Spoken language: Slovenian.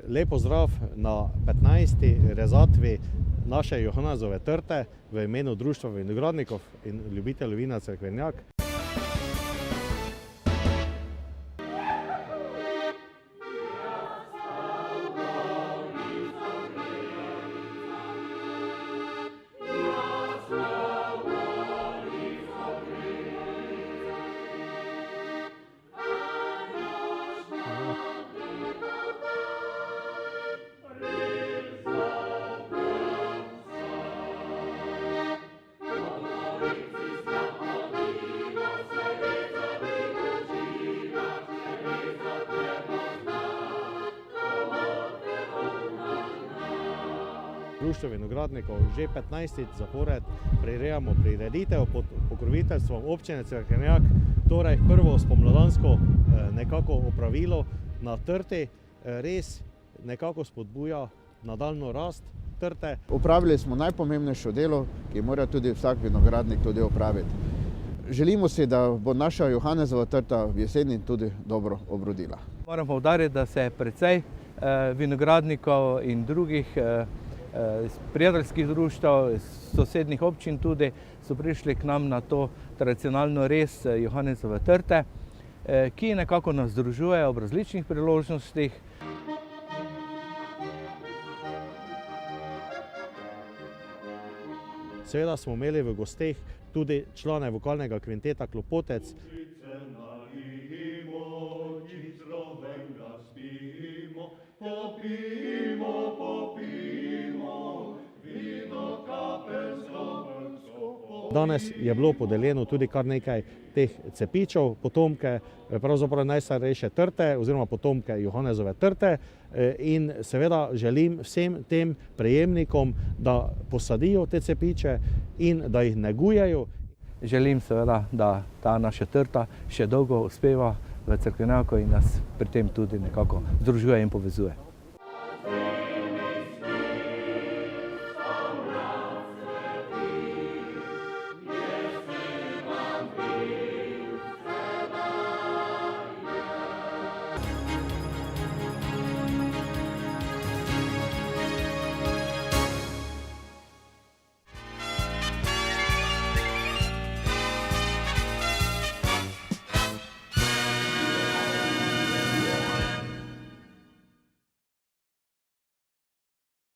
Lep pozdrav na 15. rezatvi naše Johanezove trte v imenu Društva vinogradnikov in ljubiteljev vina Cerkvenjak. Društvo vinogradnikov že 15. zapored prirejamo prireditev pod pokroviteljstvom občine Cerkvenjak, torej prvo spomladansko nekako opravilo na trti res nekako spodbuja nadaljnjo rast trte. Opravili smo najpomembnejše delo, ki mora tudi vsak vinogradnik tudi opraviti. Želimo si, da bo naša Johanezova trta v jeseni tudi dobro obrodila. Moram poudariti, da se je precej vinogradnikov in drugih prijateljskih društev, sosednjih občin tudi, so prišli k nam na to tradicionalno rez Johanezove trte, ki nekako nas združuje ob različnih priložnostih. Seveda smo imeli v gosteh tudi člane vokalnega kvinteta Klopotec. Danes je bilo podeljeno tudi kar nekaj teh cepičev, potomke pravzaprav najstarejše trte oziroma potomke Johanezove trte, in seveda želim vsem tem prejemnikom, da posadijo te cepiče in da jih negujejo. Želim seveda, da ta naša trta še dolgo uspeva v Cerkvenjaku in nas pri tem tudi nekako združuje in povezuje.